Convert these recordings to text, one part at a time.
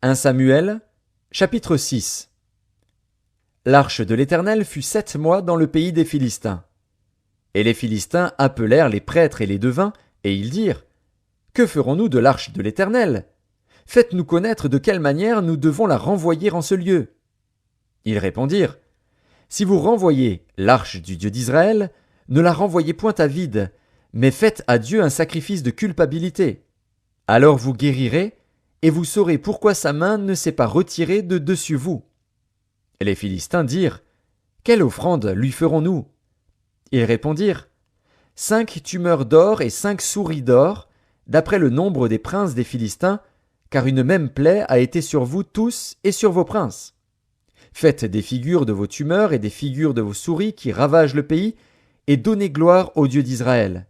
1 Samuel, chapitre 6. L'arche de l'Éternel fut 7 mois dans le pays des Philistins. Et les Philistins appelèrent les prêtres et les devins, et ils dirent: Que ferons-nous de l'arche de l'Éternel? Faites-nous connaître de quelle manière nous devons la renvoyer en ce lieu. Ils répondirent: Si vous renvoyez l'arche du Dieu d'Israël, ne la renvoyez point à vide, mais faites à Dieu un sacrifice de culpabilité. Alors vous guérirez, et vous saurez pourquoi sa main ne s'est pas retirée de dessus vous. Et les Philistins dirent: Quelle offrande lui ferons-nous? Ils répondirent: 5 tumeurs d'or et 5 souris d'or, d'après le nombre des princes des Philistins, car une même plaie a été sur vous tous et sur vos princes. Faites des figures de vos tumeurs et des figures de vos souris qui ravagent le pays, et donnez gloire au Dieu d'Israël.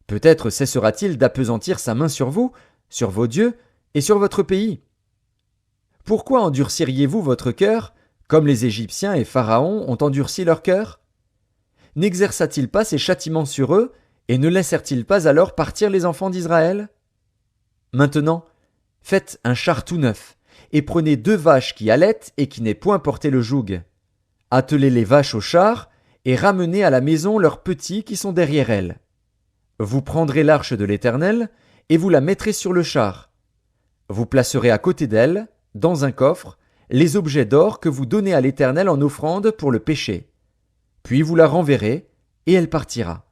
Peut-être cessera-t-il d'appesantir sa main sur vous, sur vos dieux et sur votre pays. Pourquoi endurciriez-vous votre cœur, comme les Égyptiens et Pharaon ont endurci leur cœur? N'exerça-t-il pas ses châtiments sur eux, et ne laissèrent-ils pas alors partir les enfants d'Israël? Maintenant, faites un char tout neuf, et prenez 2 vaches qui allaitent et qui n'aient point porté le joug. Attelez les vaches au char, et ramenez à la maison leurs petits qui sont derrière elles. Vous prendrez l'arche de l'Éternel, et vous la mettrez sur le char. Vous placerez à côté d'elle, dans un coffre, les objets d'or que vous donnez à l'Éternel en offrande pour le péché. Puis vous la renverrez, et elle partira.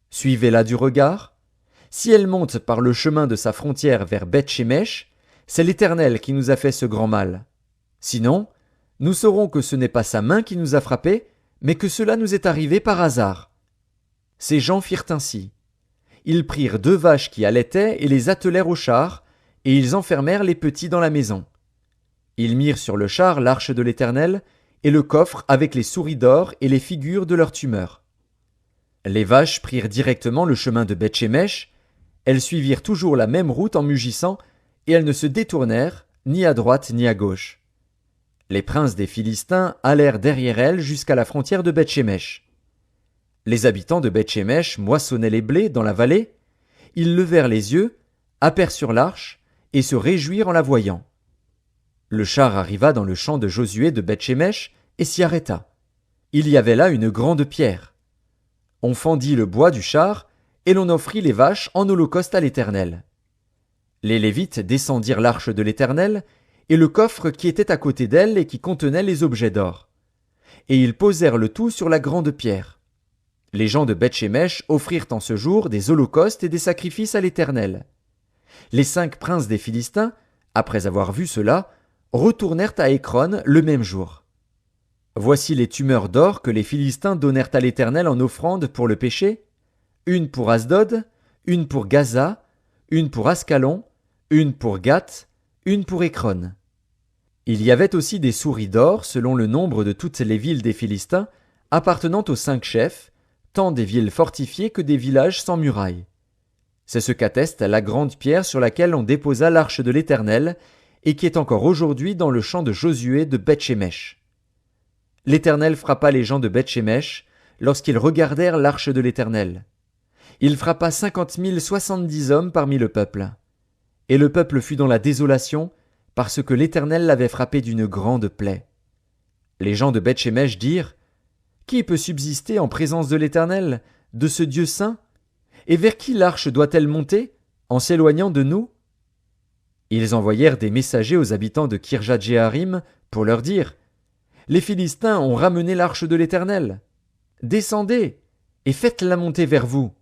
Suivez-la du regard. Si elle monte par le chemin de sa frontière vers Beth-Shemesh, c'est l'Éternel qui nous a fait ce grand mal. Sinon, nous saurons que ce n'est pas sa main qui nous a frappés, mais que cela nous est arrivé par hasard. Ces gens firent ainsi. Ils prirent 2 vaches qui allaitaient et les attelèrent au char, et ils enfermèrent les petits dans la maison. Ils mirent sur le char l'arche de l'Éternel, et le coffre avec les souris d'or et les figures de leurs tumeurs. Les vaches prirent directement le chemin de Beth-Shemesh, elles suivirent toujours la même route en mugissant, et elles ne se détournèrent, ni à droite ni à gauche. Les princes des Philistins allèrent derrière elles jusqu'à la frontière de Beth-Shemesh. Les habitants de Beth-Shemesh moissonnaient les blés dans la vallée, ils levèrent les yeux, aperçurent l'arche, et se réjouirent en la voyant. Le char arriva dans le champ de Josué de Beth-Shemesh et s'y arrêta. Il y avait là une grande pierre. On fendit le bois du char, et l'on offrit les vaches en holocauste à l'Éternel. Les Lévites descendirent l'arche de l'Éternel, et le coffre qui était à côté d'elle et qui contenait les objets d'or. Et ils posèrent le tout sur la grande pierre. Les gens de Beth-Shemesh offrirent en ce jour des holocaustes et des sacrifices à l'Éternel. Les 5 princes des Philistins, après avoir vu cela, retournèrent à Écron le même jour. Voici les tumeurs d'or que les Philistins donnèrent à l'Éternel en offrande pour le péché: une pour Asdod, une pour Gaza, une pour Ascalon, une pour Gath, une pour Écron. Il y avait aussi des souris d'or selon le nombre de toutes les villes des Philistins, appartenant aux 5 chefs, tant des villes fortifiées que des villages sans murailles. C'est ce qu'atteste la grande pierre sur laquelle on déposa l'arche de l'Éternel, et qui est encore aujourd'hui dans le champ de Josué de Beth-Shemesh. L'Éternel frappa les gens de Beth-Shemesh lorsqu'ils regardèrent l'arche de l'Éternel. Il frappa 50 070 hommes parmi le peuple. Et le peuple fut dans la désolation, parce que l'Éternel l'avait frappé d'une grande plaie. Les gens de Beth-Shemesh dirent: Qui peut subsister en présence de l'Éternel, de ce Dieu saint? Et vers qui l'arche doit-elle monter, en s'éloignant de nous? Ils envoyèrent des messagers aux habitants de Kirjath-Jéarim pour leur dire: Les Philistins ont ramené l'arche de l'Éternel. Descendez et faites-la monter vers vous.